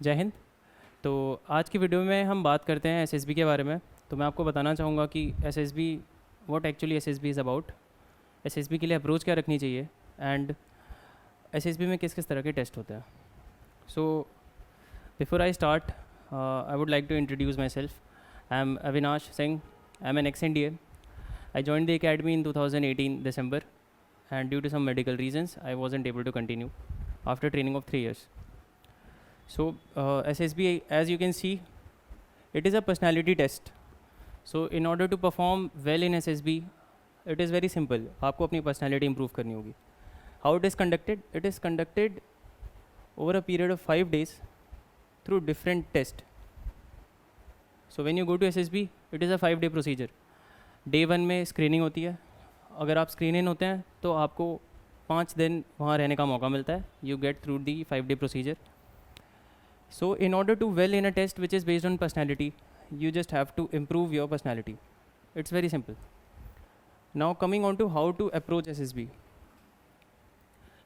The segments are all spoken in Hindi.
जय हिंद। तो आज की वीडियो में हम बात करते हैं एसएसबी के बारे में। तो मैं आपको बताना चाहूँगा कि SSB what actually SSB is about, SSB के लिए अप्रोच क्या रखनी चाहिए एंड एसएसबी में किस किस तरह के टेस्ट होते हैं। So before I start I would like to introduce myself. I am Avinash Singh, I am an ex NDA. I joined the academy in 2018 December, and due to some medical reasons I wasn't able to continue after training of 3 years. So SSB, as you can see, it is a personality test. So in order to perform well in SSB, it is very simple. आपको अपनी personality improve करनी होगी. How it is conducted? It is conducted over a period of 5 days through different tests. So when you go to SSB, it is a 5-day procedure. Day 1 में स्क्रीनिंग होती है। अगर आप स्क्रीन इन होते हैं तो आपको 5 दिन वहाँ रहने का मौका मिलता है। You get through the 5-day procedure. So in order to well in a test which is based on personality, you just have to improve your personality. It's very simple. Now coming on to how to approach SSB,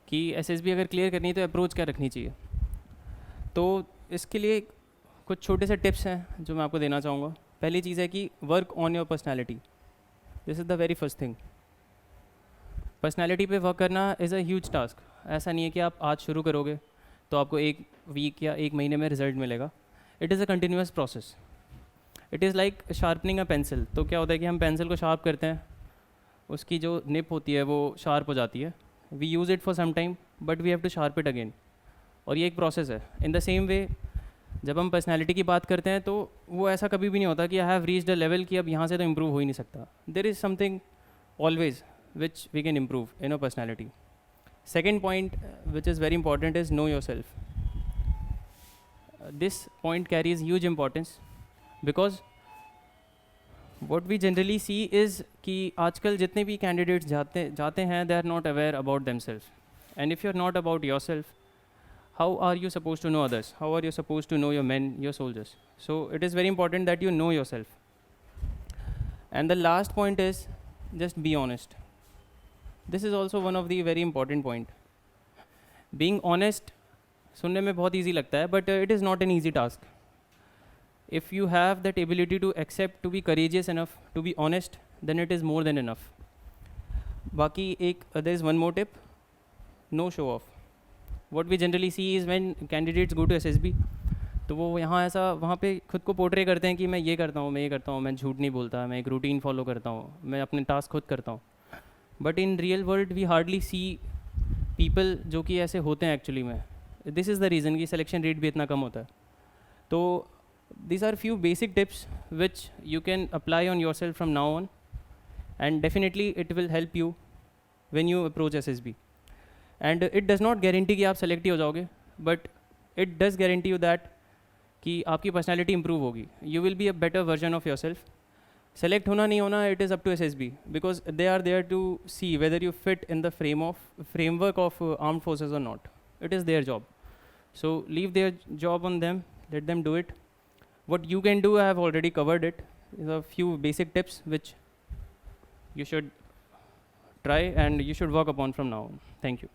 कि SSB अगर क्लियर करनी है तो अप्रोच क्या रखनी चाहिए। तो इसके लिए कुछ छोटे से टिप्स हैं जो मैं आपको देना चाहूँगा. पहली चीज़ है कि work on your personality. This is the very first thing. Personality पे वर्क करना इज़ अ ह्यूज टास्क. ऐसा नहीं है कि आप आज शुरू करोगे तो आपको 1 वीक या 1 महीने में रिजल्ट मिलेगा. It is a continuous process. It is like sharpening a pencil. तो क्या होता है कि हम पेंसिल को शार्प करते हैं, उसकी जो निप होती है वो शार्प हो जाती है. We use it for some time but we have to sharp it again. और ये एक प्रोसेस है. इन द सेम वे जब हम पर्सनैलिटी की बात करते हैं तो वो ऐसा कभी भी नहीं होता कि I have reached a level कि अब यहाँ से तो इम्प्रूव हो ही नहीं सकता. There is something always which we can improve in a personality. Second point which is very important is know yourself. This point carries huge importance because what we generally see is कि आजकल जितने भी कैंडिडेट्स जाते हैं they are not aware about themselves. And if you are not about yourself, how are you supposed to know others? How are you supposed to know your men, your soldiers? So it is very important that you know yourself. And the last point is just be honest. This is also one of the very important point. Being honest सुनने में बहुत easy लगता है, but it is not an easy task. If you have that ability to accept, to be courageous enough, to be honest, then it is more than enough. बाकी एक there is one more tip. No show off. What we generally see is when candidates go to SSB, तो वो यहाँ ऐसा वहाँ पे खुद को पोर्ट्रे करते हैं कि मैं ये करता हूँ, मैं ये करता हूँ, मैं झूठ नहीं बोलता, मैं एक रूटीन फॉलो करता हूँ, मैं अपने टास्क खुद करता हूँ. But in real world we hardly see people जो कि ऐसे होते हैं एक्चुअली में. दिस इज़ द रीज़न कि सिलेक्शन रेट भी इतना कम होता है. तो these are few basic tips which you can apply on yourself from now on, and definitely it will help you when you approach SSB. And it does not guarantee कि आप सेलेक्ट ही हो जाओगे, but it does guarantee you that कि आपकी पर्सनैलिटी इंप्रूव होगी. You will be a better version of yourself. Select होना नहीं होना, it is up to SSB because they are there to see whether you fit in the framework of armed forces और not. It is their job. So leave their job on them, let them do it. What you can do, I have already covered it. Is a few basic tips which you should try and you should work upon from now on. Thank you.